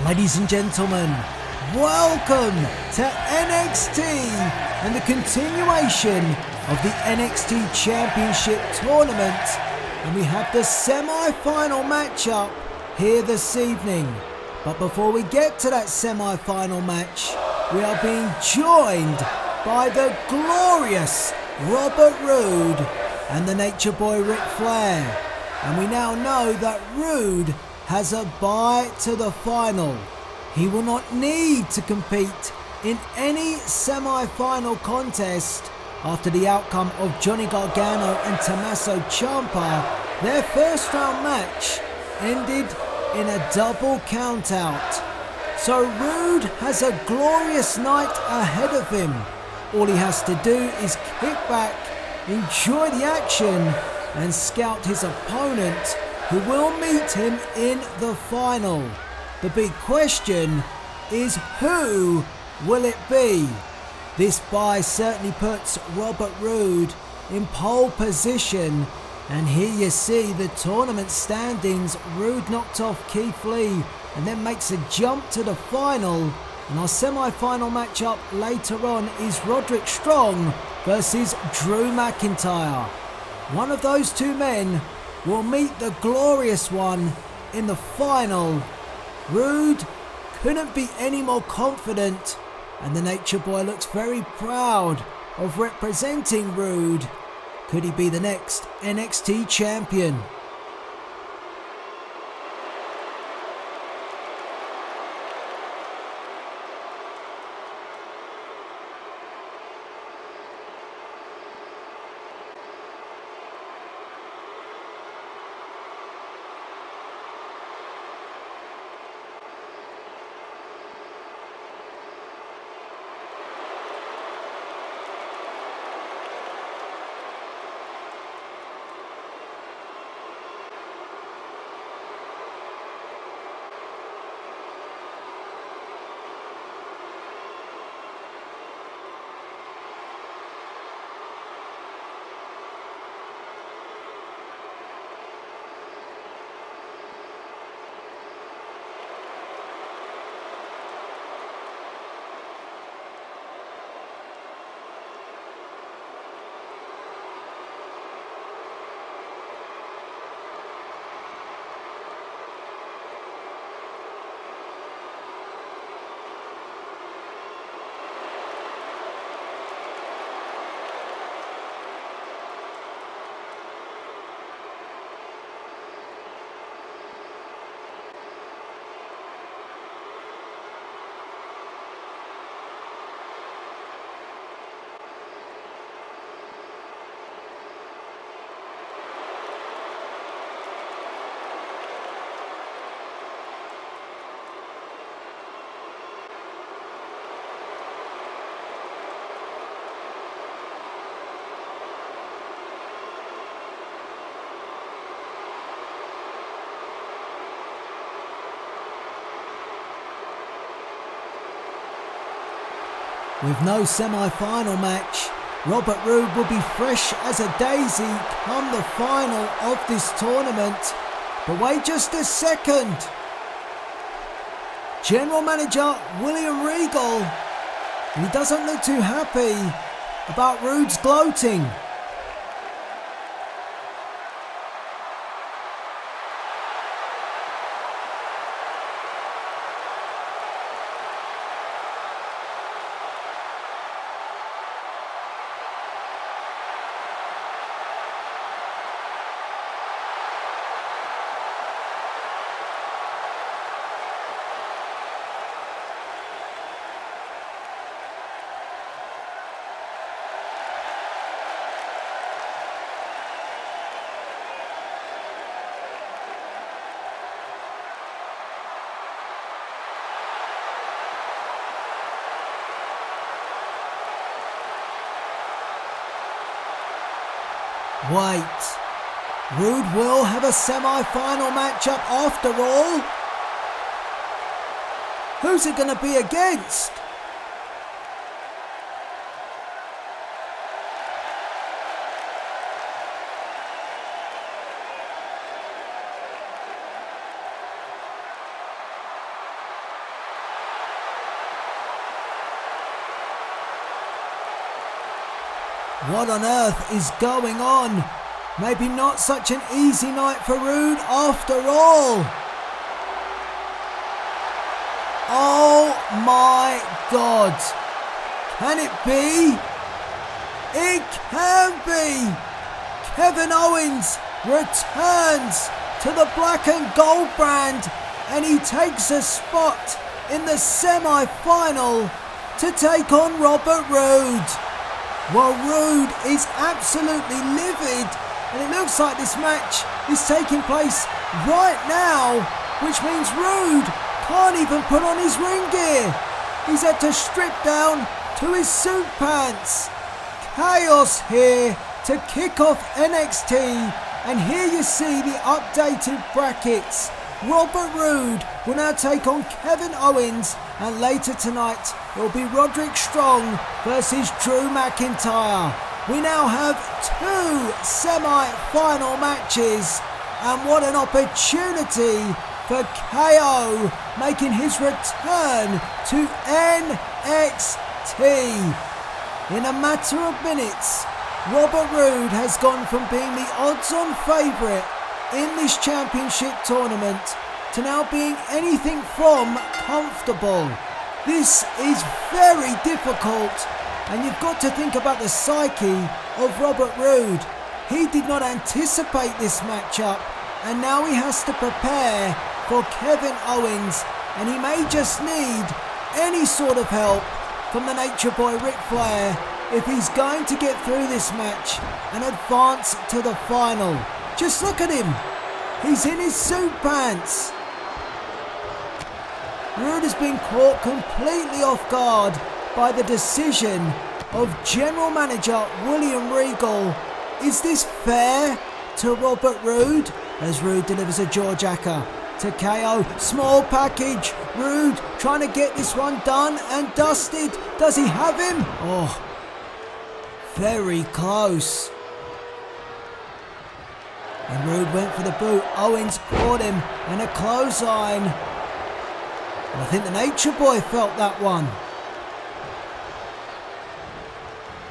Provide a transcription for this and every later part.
Ladies and gentlemen, welcome to NXT and the continuation of the NXT Championship tournament, and we have the semi-final matchup here this evening. But before we get to that semi-final match, we are being joined by the glorious Robert Roode and the Nature Boy Ric Flair, and we now know that Roode has a bye to the final. He will not need to compete in any semi-final contest after the outcome of Johnny Gargano and Tommaso Ciampa. Their first round match ended in a double countout. So Roode has a glorious night ahead of him. All he has to do is kick back, enjoy the action, and scout his opponent, who will meet him in the final. The big question is, who will it be? This bye certainly puts Robert Roode in pole position, and here you see the tournament standings. Roode knocked off Keith Lee and then makes a jump to the final, and our semi-final matchup later on is Roderick Strong versus Drew McIntyre. One of those two men will meet the glorious one in the final. Roode couldn't be any more confident, and the Nature Boy looks very proud of representing Roode. Could he be the next NXT Champion? With no semi-final match, Robert Roode will be fresh as a daisy come the final of this tournament. But wait just a second. General Manager William Regal, he doesn't look too happy about Roode's gloating. Wait, Roode will have a semi-final matchup after all? Who's it going to be against? What on earth is going on? Maybe not such an easy night for Roode after all. Oh my God. Can it be? It can be. Kevin Owens returns to the black and gold brand and he takes a spot in the semi-final to take on Robert Roode. Well, Roode is absolutely livid and it looks like this match is taking place right now, which means Roode can't even put on his ring gear. He's had to strip down to his suit pants. Chaos here to kick off NXT, and here you see the updated brackets. Robert Roode will now take on Kevin Owens, and later tonight it will be Roderick Strong versus Drew McIntyre. We now have 2 semi-final matches, and what an opportunity for KO making his return to NXT. In a matter of minutes, Robert Roode has gone from being the odds-on favourite in this championship tournament to now being anything from comfortable. This is very difficult, and you've got to think about the psyche of Robert Roode. He did not anticipate this matchup, and now he has to prepare for Kevin Owens, and he may just need any sort of help from the Nature Boy Ric Flair if he's going to get through this match and advance to the final. Just look at him. He's in his suit pants. Roode has been caught completely off guard by the decision of General Manager William Regal. Is this fair to Robert Roode? As Roode delivers a jawjacker to KO. Small package. Roode trying to get this one done and dusted. Does he have him? Oh, very close. And Roode went for the boot. Owens caught him and a clothesline. And I think the Nature Boy felt that one.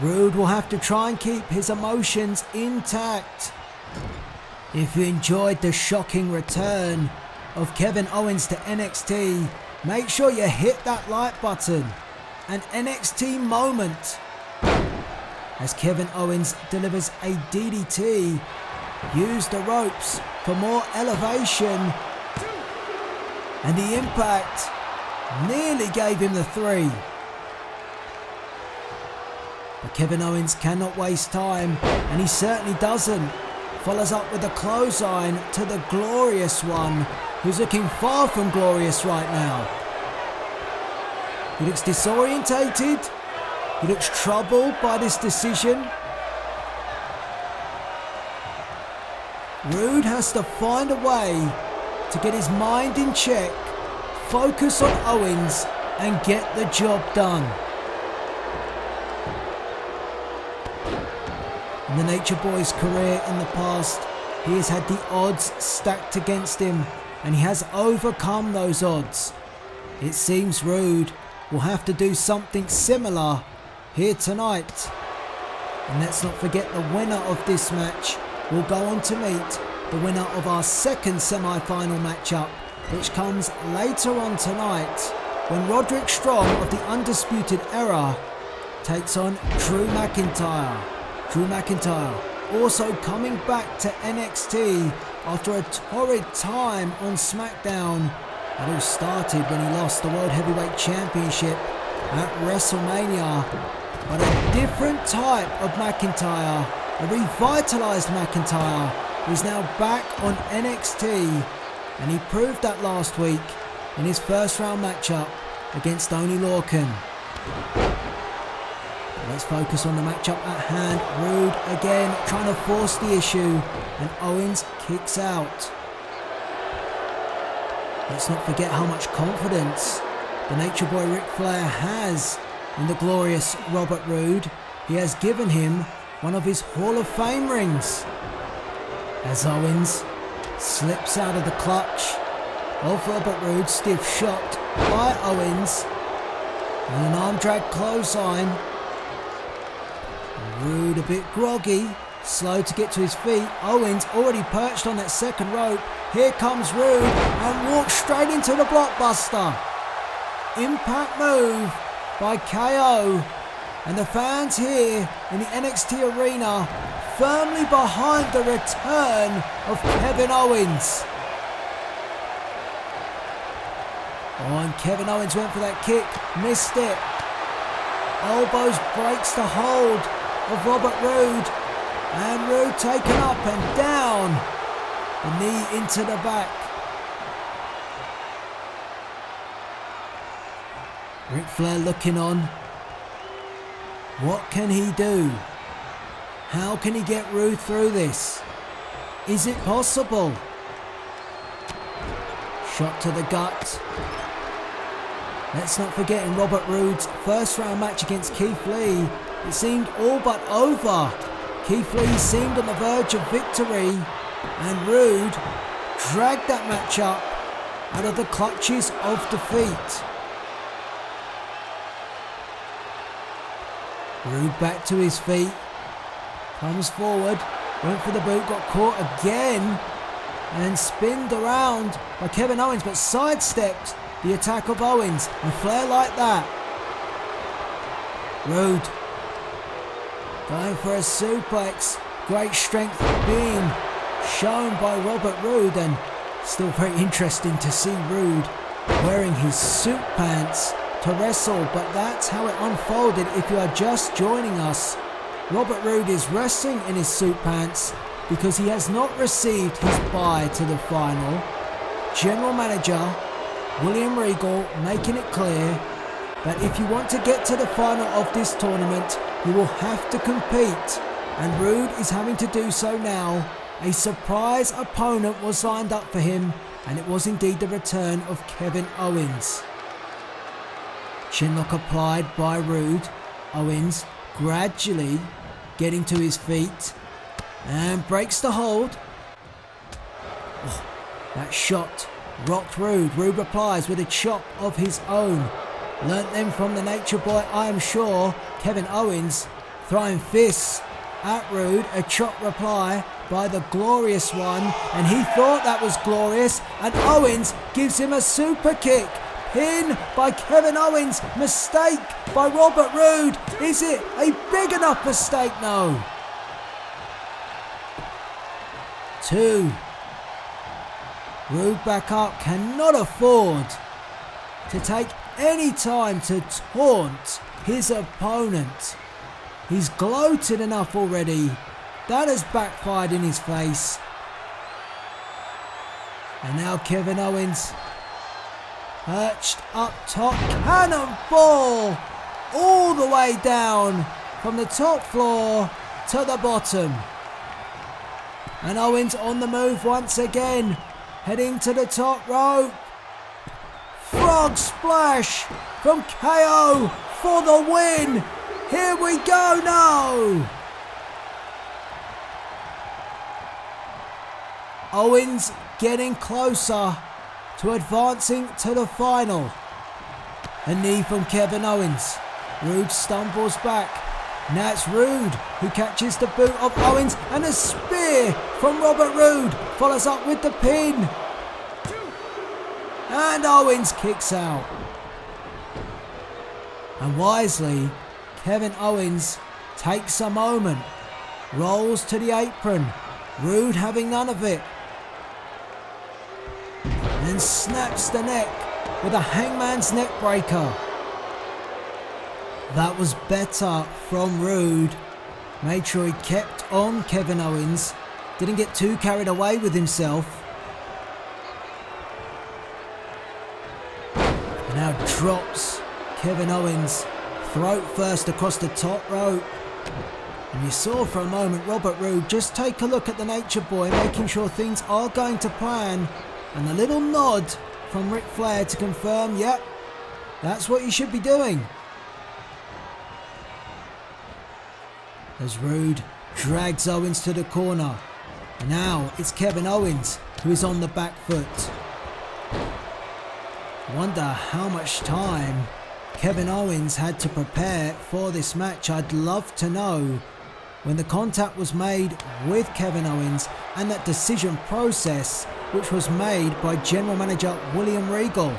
Roode will have to try and keep his emotions intact. If you enjoyed the shocking return of Kevin Owens to NXT, make sure you hit that like button. An NXT moment as Kevin Owens delivers a DDT. Use the ropes for more elevation, and the impact nearly gave him the 3. But Kevin Owens cannot waste time, and he certainly doesn't. Follows up with a clothesline to the Glorious One, who's looking far from glorious right now. He looks disorientated. He looks troubled by this decision. Roode has to find a way to get his mind in check, focus on Owens, and get the job done. In the Nature Boy's career in the past, he has had the odds stacked against him, and he has overcome those odds. It seems Roode will have to do something similar here tonight. And let's not forget the winner of this match will go on to meet the winner of our second semi-final matchup, which comes later on tonight when Roderick Strong of the Undisputed Era takes on Drew McIntyre. Drew McIntyre also coming back to NXT after a torrid time on SmackDown. It all started when he lost the World Heavyweight Championship at WrestleMania. But a different type of McIntyre, a revitalized McIntyre, is now back on NXT, and he proved that last week in his first round matchup against Oney Lorcan. Let's focus on the matchup at hand. Roode again trying to force the issue, and Owens kicks out. Let's not forget how much confidence the Nature Boy Ric Flair has in the glorious Robert Roode. He has given him one of his Hall of Fame rings. As Owens slips out of the clutch of Robert Roode, stiff shot by Owens, and an arm drag clothesline. Roode a bit groggy, slow to get to his feet. Owens already perched on that second rope. Here comes Roode and walks straight into the blockbuster. Impact move by KO. And the fans here in the NXT arena firmly behind the return of Kevin Owens. Oh, and Kevin Owens went for that kick, missed it. Elbows breaks the hold of Robert Roode. And Roode taken up and down. The knee into the back. Ric Flair looking on. What can he do? How can he get Roode through this? Is it possible? Shot to the gut. Let's not forget in Robert Roode's first round match against Keith Lee, it seemed all but over. Keith Lee seemed on the verge of victory, and Roode dragged that match up out of the clutches of defeat. Roode back to his feet, comes forward, went for the boot, got caught again, and spinned around by Kevin Owens, but sidestepped the attack of Owens, and Flair like that. Roode going for a suplex, great strength being shown by Robert Roode, and still very interesting to see Roode wearing his suit pants to wrestle, but that's how it unfolded. If you are just joining us, Robert Roode is wrestling in his suit pants because he has not received his bye to the final. General Manager William Regal making it clear that if you want to get to the final of this tournament, you will have to compete, and Roode is having to do so now. A surprise opponent was lined up for him, and it was indeed the return of Kevin Owens. Chinlock applied by Roode. Owens gradually getting to his feet and breaks the hold. Oh, that shot rocked Roode. Roode replies with a chop of his own. Learnt them from the Nature Boy, I am sure. Kevin Owens throwing fists at Roode. A chop reply by the Glorious One, and he thought that was glorious, and Owens gives him a super kick. Pin by Kevin Owens. Mistake by Robert Roode. Is it a big enough mistake? No. 2. Roode back up, cannot afford to take any time to taunt his opponent. He's gloated enough already. That has backfired in his face. And now Kevin Owens perched up top, cannonball all the way down from the top floor to the bottom. And Owens on the move once again, heading to the top rope. Frog splash from KO for the win. Here we go now. Owens getting closer to advancing to the final. A knee from Kevin Owens. Roode stumbles back. Now it's Roode who catches the boot of Owens, and a spear from Robert Roode follows up with the pin. And Owens kicks out. And wisely, Kevin Owens takes a moment, rolls to the apron, Roode having none of it, and snaps the neck with a hangman's neck breaker. That was better from Roode. Made sure he kept on Kevin Owens, didn't get too carried away with himself. And now drops Kevin Owens throat first across the top rope. And you saw for a moment Robert Roode just take a look at the Nature Boy, making sure things are going to plan. And a little nod from Ric Flair to confirm, yep, that's what you should be doing. As Roode drags Owens to the corner. And now it's Kevin Owens who is on the back foot. Wonder how much time Kevin Owens had to prepare for this match. I'd love to know. when the contact was made with Kevin Owens and that decision process which was made by General Manager William Regal.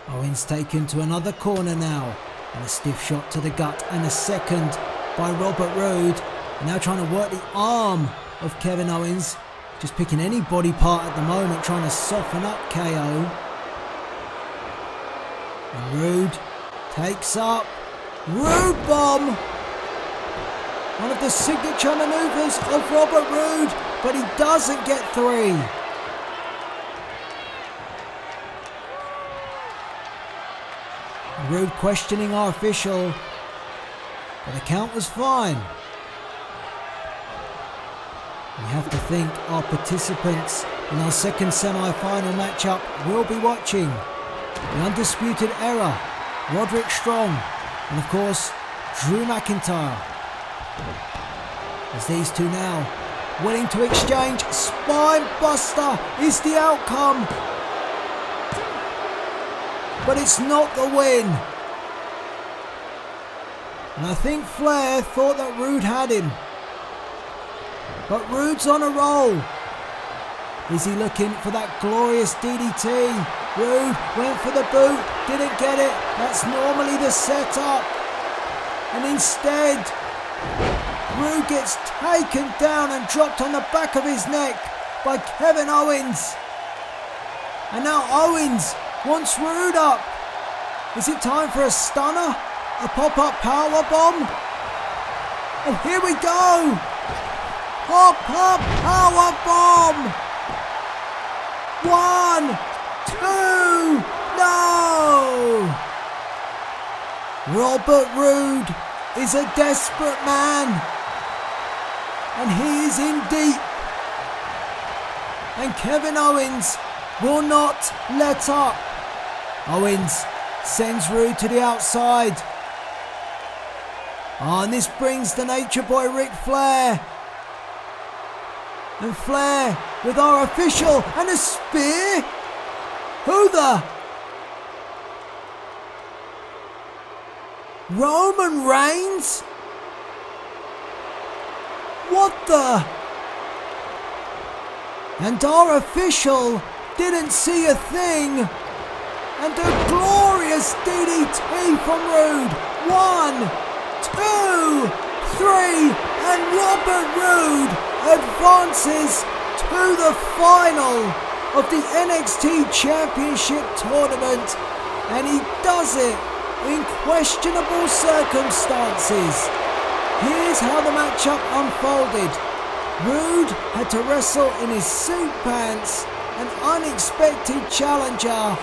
Owens taken to another corner now, and a stiff shot to the gut and a second by Robert Roode. Now trying to work the arm of Kevin Owens, just picking any body part at the moment, trying to soften up KO. And Roode takes up Roode Bomb, one of the signature maneuvers of Robert Roode, but he doesn't get three. Roode questioning our official, but the count was fine. We have to think our participants in our second semi-final matchup will be watching. The Undisputed Era, Roderick Strong, and of course, Drew McIntyre. As these two now willing to exchange, Spine Buster is the outcome. But it's not the win. And I think Flair thought that Roode had him. But Roode's on a roll. Is he looking for that glorious DDT? Roode went for the boot, didn't get it. That's normally the setup. And instead, Roode gets taken down and dropped on the back of his neck by Kevin Owens. And now Owens wants Roode up. Is it time for a stunner? A pop-up powerbomb? And here we go! Pop-up powerbomb! 1, 2, no! Robert Roode is a desperate man. And he is in deep. And Kevin Owens will not let up. Owens sends Roode to the outside. And this brings the Nature Boy Ric Flair. And Flair with our official and a spear. Who the? Roman Reigns? What the? And our official didn't see a thing. And a glorious DDT from Roode. 1, 2, 3, and Robert Roode advances to the final of the NXT Championship tournament. And he does it in questionable circumstances. Here's how the matchup unfolded. Roode had to wrestle in his suit pants, an unexpected challenger,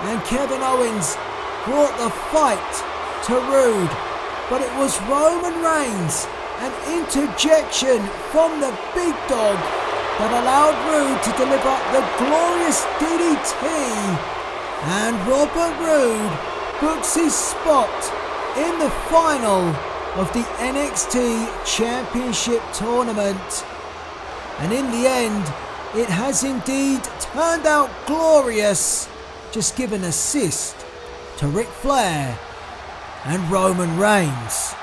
and Kevin Owens brought the fight to Roode. But it was Roman Reigns, an interjection from the big dog, that allowed Roode to deliver the glorious DDT. And Robert Roode books his spot in the final of the NXT Championship tournament. And in the end, it has indeed turned out glorious. Just give an assist to Ric Flair and Roman Reigns.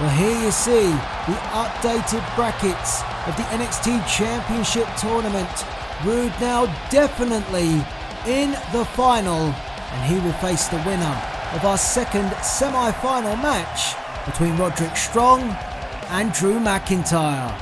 Well, here you see the updated brackets of the NXT Championship tournament. Roode now definitely in the final, and he will face the winner of our second semi-final match between Roderick Strong and Drew McIntyre.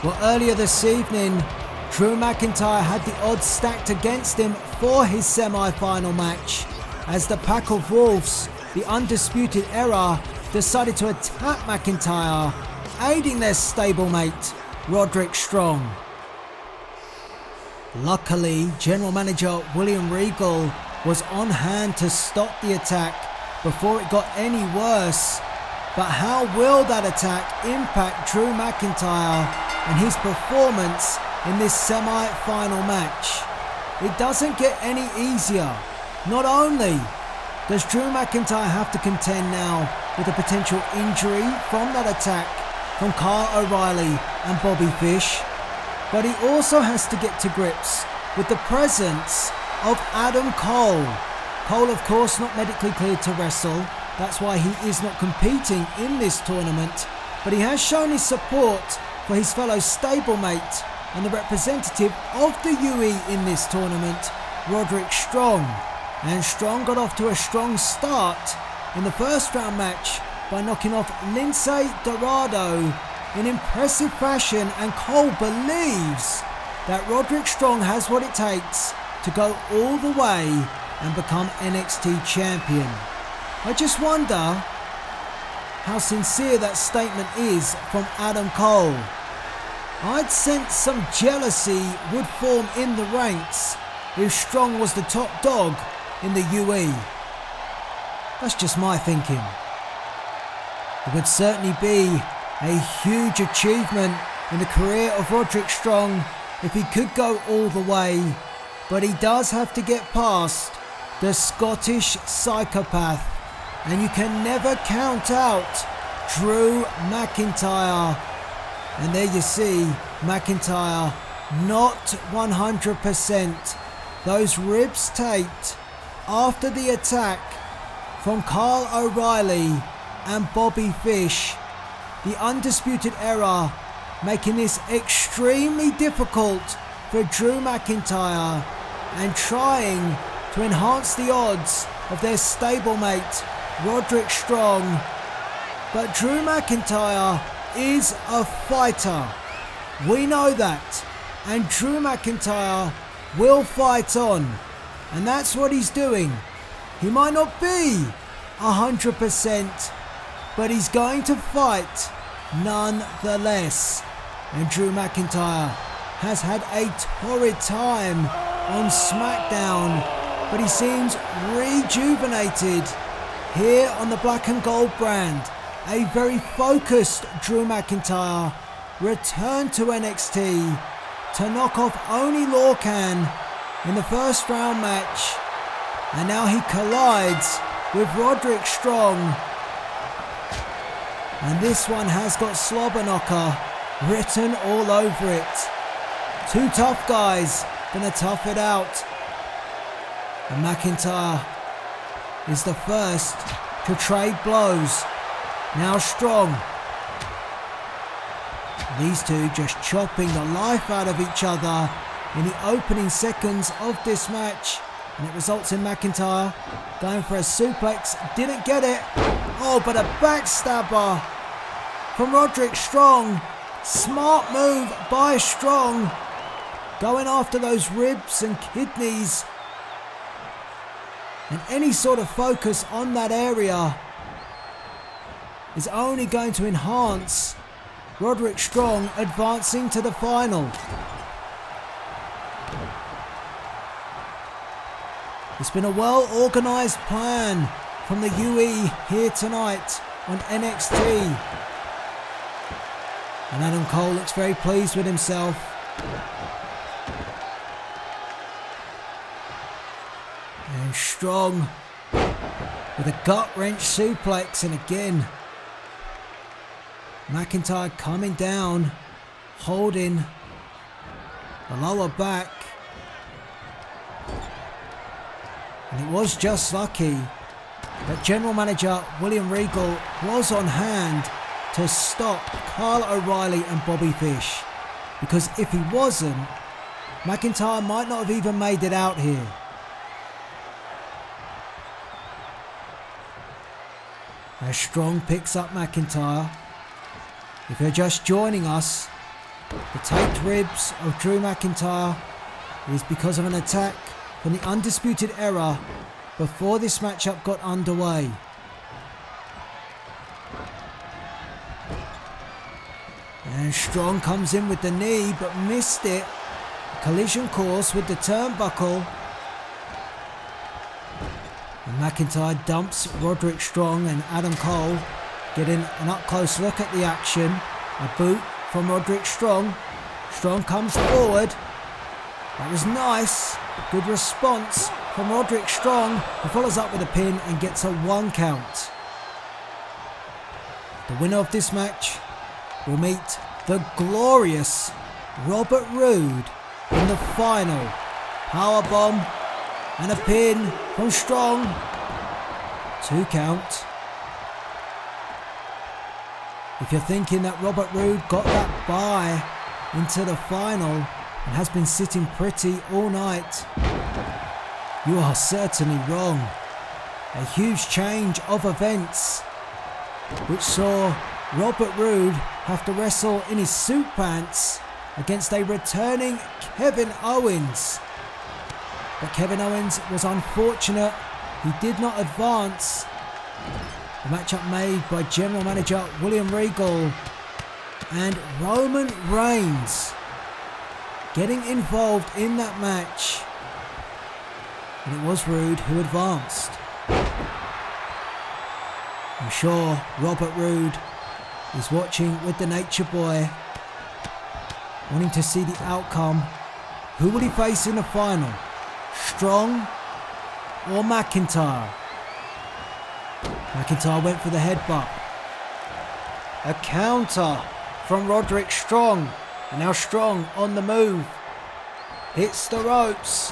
Well, earlier this evening, Drew McIntyre had the odds stacked against him for his semi-final match, as the Pack of Wolves, the Undisputed Era, decided to attack McIntyre, aiding their stablemate, Roderick Strong. Luckily, General Manager William Regal was on hand to stop the attack before it got any worse. But how will that attack impact Drew McIntyre and his performance in this semi-final match? It doesn't get any easier. Not only does Drew McIntyre have to contend now with a potential injury from that attack from Kyle O'Reilly and Bobby Fish, but he also has to get to grips with the presence of Adam Cole, Cole, of course, not medically cleared to wrestle. That's why he is not competing in this tournament. But he has shown his support for his fellow stablemate and the representative of the UE in this tournament, Roderick Strong. And Strong got off to a strong start in the first round match by knocking off Lince Dorado in impressive fashion, and Cole believes that Roderick Strong has what it takes to go all the way and become NXT Champion. I just wonder how sincere that statement is from Adam Cole. I'd sense some jealousy would form in the ranks if Strong was the top dog in the UE. That's just my thinking. It would certainly be a huge achievement in the career of Roderick Strong if he could go all the way, but he does have to get past the Scottish psychopath, and you can never count out Drew McIntyre. And there you see McIntyre not 100%. Those ribs taped after the attack from Kyle O'Reilly and Bobby Fish. The Undisputed Era making this extremely difficult for Drew McIntyre and trying to enhance the odds of their stablemate Roderick Strong. But Drew McIntyre is a fighter. We know that. And Drew McIntyre will fight on. And that's what he's doing. He might not be 100%, but he's going to fight nonetheless. And Drew McIntyre has had a torrid time on SmackDown, but he seems rejuvenated here on the Black and Gold brand. A very focused Drew McIntyre returned to NXT to knock off Oney Lorcan in the first round match, and now he collides with Roderick Strong, and this one has got Slobber Knocker written all over it. Two tough guys gonna tough it out, and McIntyre is the first to trade blows. Now Strong. These two just chopping the life out of each other in the opening seconds of this match, and it results in McIntyre going for a suplex. Didn't get it. Oh, but a backstabber from Roderick Strong. Smart move by Strong, going after those ribs and kidneys, and any sort of focus on that area is only going to enhance Roderick Strong advancing to the final. It's been a well-organised plan from the UE here tonight on NXT. And Adam Cole looks very pleased with himself. And Strong with a gut-wrench suplex, and again McIntyre coming down, holding the lower back. And it was just lucky that General Manager William Regal was on hand to stop Kyle O'Reilly and Bobby Fish, because if he wasn't, McIntyre might not have even made it out here. As Strong picks up McIntyre. If you're just joining us, the taped ribs of Drew McIntyre is because of an attack from the Undisputed Era before this matchup got underway. And Strong comes in with the knee but missed it. Collision course with the turnbuckle. And McIntyre dumps Roderick Strong, and Adam Cole getting an up-close look at the action. A boot from Roderick Strong. Strong comes forward. That was nice. Good response from Roderick Strong, who follows up with a pin and gets a 1 count. The winner of this match will meet the glorious Robert Roode in the final. Powerbomb And a pin from Strong. 2 count. If you're thinking that Robert Roode got that bye into the final and has been sitting pretty all night, you are certainly wrong. A huge change of events, which saw Robert Roode have to wrestle in his suit pants against a returning Kevin Owens. But Kevin Owens was unfortunate. He did not advance. The matchup made by General Manager William Regal and Roman Reigns getting involved in that match. And it was Roode who advanced. I'm sure Robert Roode is watching with the Nature Boy, wanting to see the outcome. Who will he face in the final? Strong or McIntyre? McIntyre went for the headbutt. A counter from Roderick Strong. And now Strong on the move. Hits the ropes.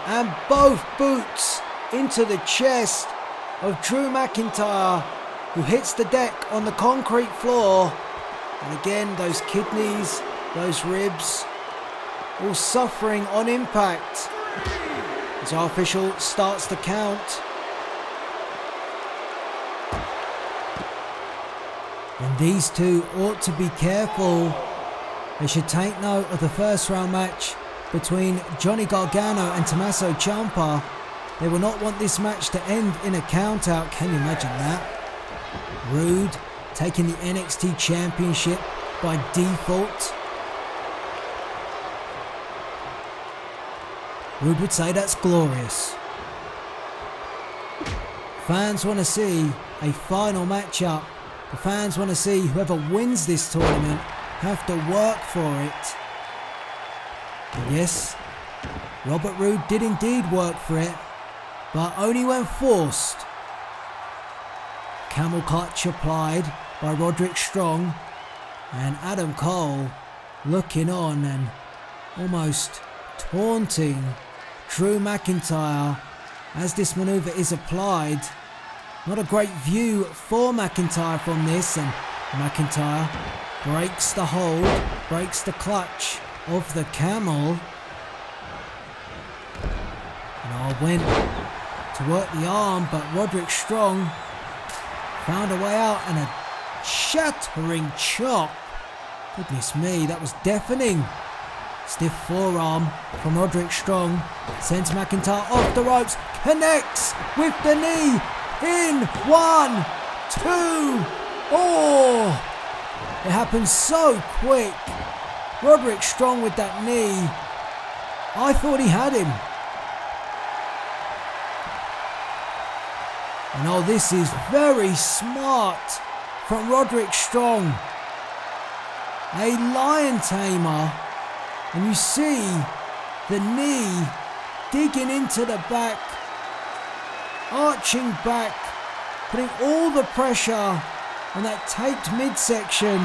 And both boots into the chest of Drew McIntyre, who hits the deck on the concrete floor. And again, those kidneys, those ribs, all suffering on impact. As our official starts to count. And these two ought to be careful. They should take note of the first round match between Johnny Gargano and Tommaso Ciampa. They will not want this match to end in a count out. Can you imagine that? Roode taking the NXT Championship by default. Roode would say that's glorious. Fans want to see a final matchup. The fans want to see whoever wins this tournament have to work for it. And yes, Robert Roode did indeed work for it, but only when forced. Camel clutch applied by Roderick Strong, and Adam Cole looking on and almost taunting Drew McIntyre as this maneuver is applied. Not a great view for McIntyre from this, and McIntyre breaks the hold, breaks the clutch of the camel. And I went to work the arm, but Roderick Strong found a way out and a shattering chop. Goodness me, that was deafening. Stiff forearm from Roderick Strong sends McIntyre off the ropes, connects with the knee in 1, 2, oh! It happened so quick. Roderick Strong with that knee. I thought he had him. And oh, this is very smart from Roderick Strong. A lion tamer. And you see the knee digging into the back, arching back, putting all the pressure on that taped midsection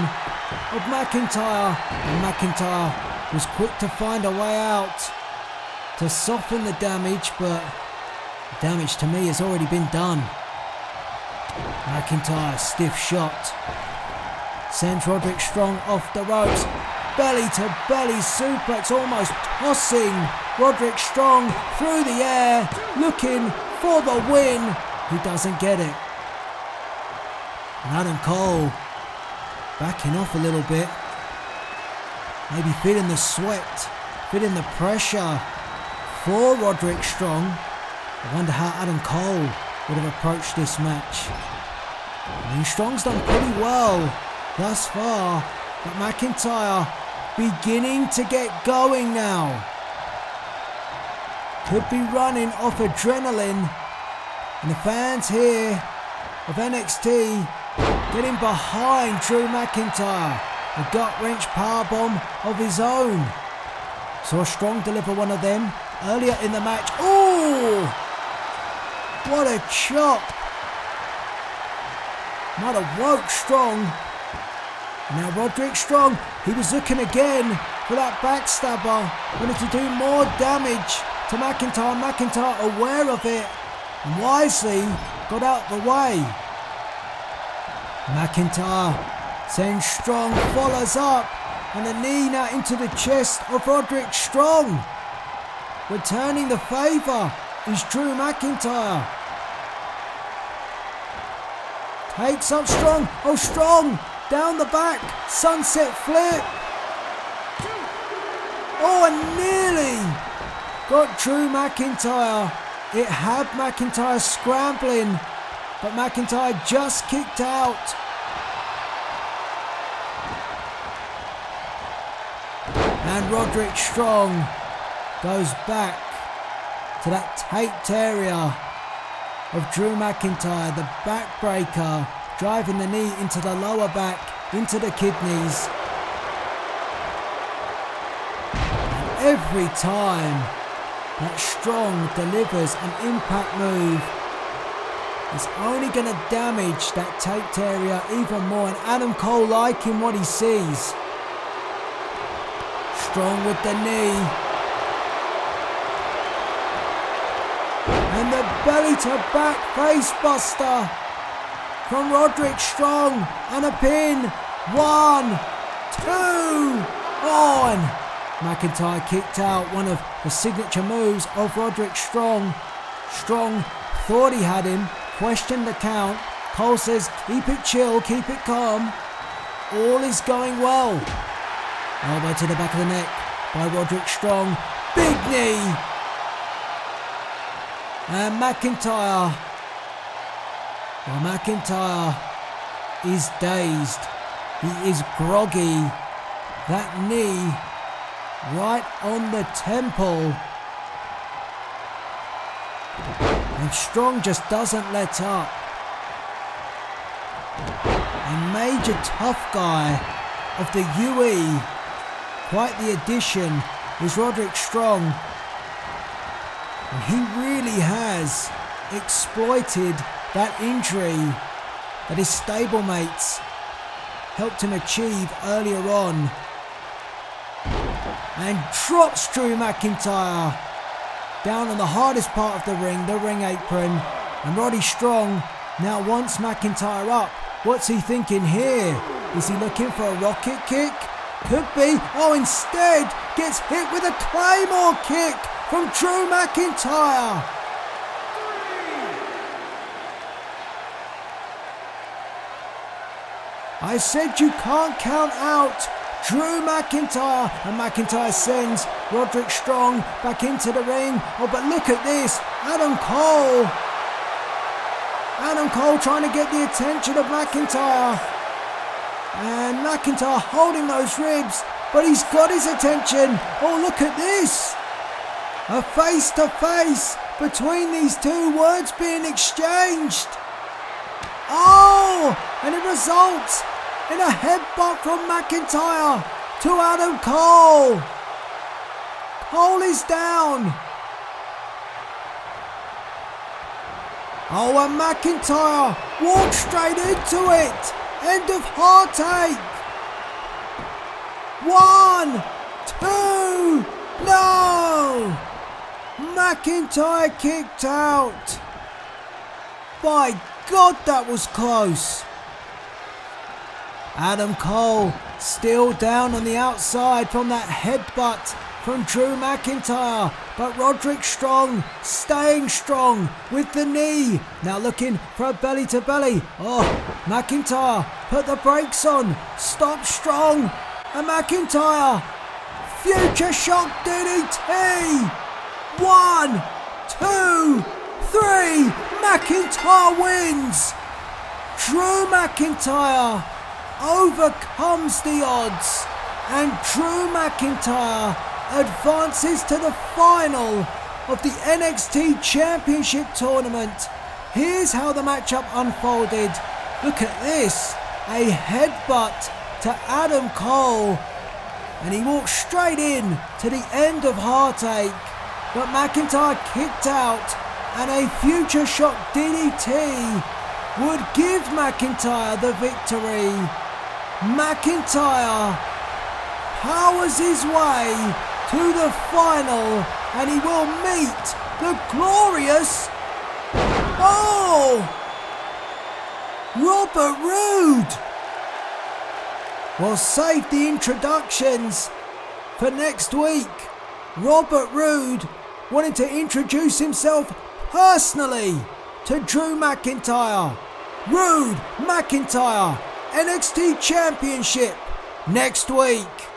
of McIntyre. And McIntyre was quick to find a way out to soften the damage, but the damage to me has already been done. McIntyre, stiff shot. Sends Roderick Strong off the ropes. Belly to belly suplex, almost tossing Roderick Strong through the air, looking for the win. He doesn't get it. And Adam Cole backing off a little bit. Maybe feeling the sweat, feeling the pressure for Roderick Strong. I wonder how Adam Cole would have approached this match. I mean, Strong's done pretty well thus far, but McIntyre beginning to get going now. Could be running off adrenaline. And the fans here of NXT getting behind Drew McIntyre. A gut-wrench powerbomb of his own. Saw Strong deliver one of them earlier in the match. Ooh! What a chop. Might have woke Strong. Now Roderick Strong, he was looking again for that backstabber. Wanted to do more damage to McIntyre. McIntyre aware of it and wisely got out the way. McIntyre sends Strong, follows up, and a knee now into the chest of Roderick Strong. Returning the favour is Drew McIntyre. Takes up Strong. Oh, Strong down the back. Sunset flip. Oh, and nearly got Drew McIntyre. It had McIntyre scrambling, but McIntyre just kicked out. And Roderick Strong goes back to that taped area of Drew McIntyre, the backbreaker, driving the knee into the lower back, into the kidneys. And every time that Strong delivers an impact move, it's only going to damage that taped area even more, and Adam Cole liking what he sees. Strong with the knee. And the belly to back face buster from Roderick Strong, and a pin. 1, 2, on. McIntyre kicked out one of the signature moves of Roderick Strong. Strong thought he had him, questioned the count. Cole says, keep it chill, keep it calm. All is going well. Elbow to the back of the neck by Roderick Strong. Big knee. And McIntyre. Well, McIntyre is dazed. He is groggy. That knee right on the temple. And Strong just doesn't let up. A major tough guy of the UE. Quite the addition is Roderick Strong. And he really has exploited that injury that his stablemates helped him achieve earlier on. And drops Drew McIntyre down on the hardest part of the ring apron. And Roddy Strong now wants McIntyre up. What's he thinking here? Is he looking for a rocket kick? Could be. Oh, instead gets hit with a Claymore kick from Drew McIntyre. I said you can't count out Drew McIntyre, and McIntyre sends Roderick Strong back into the ring. Oh, but look at this. Adam Cole trying to get the attention of McIntyre. And McIntyre holding those ribs, but he's got his attention. Oh, look at this. A face-to-face between these two, words being exchanged. Oh, and it results in a headbutt from McIntyre to Adam Cole. Cole is down. Oh, and McIntyre walks straight into it. End of heartache. 1, 2, no. McIntyre kicked out. By God, that was close. Adam Cole still down on the outside from that headbutt from Drew McIntyre, but Roderick Strong staying strong with the knee. Now looking for a belly to belly. Oh, McIntyre put the brakes on. Stop Strong. And McIntyre. Future shock DDT. 1, 2, 3. McIntyre wins. Drew McIntyre overcomes the odds, and Drew McIntyre advances to the final of the NXT Championship tournament. Here's how the matchup unfolded. Look at this. A headbutt to Adam Cole, and he walked straight in to the end of heartache, but McIntyre kicked out, and a future shock DDT would give McIntyre the victory. McIntyre powers his way to the final and he will meet the glorious... Oh! Robert Roode! We'll save the introductions for next week. Robert Roode wanted to introduce himself personally to Drew McIntyre. Roode, McIntyre, NXT Championship next week.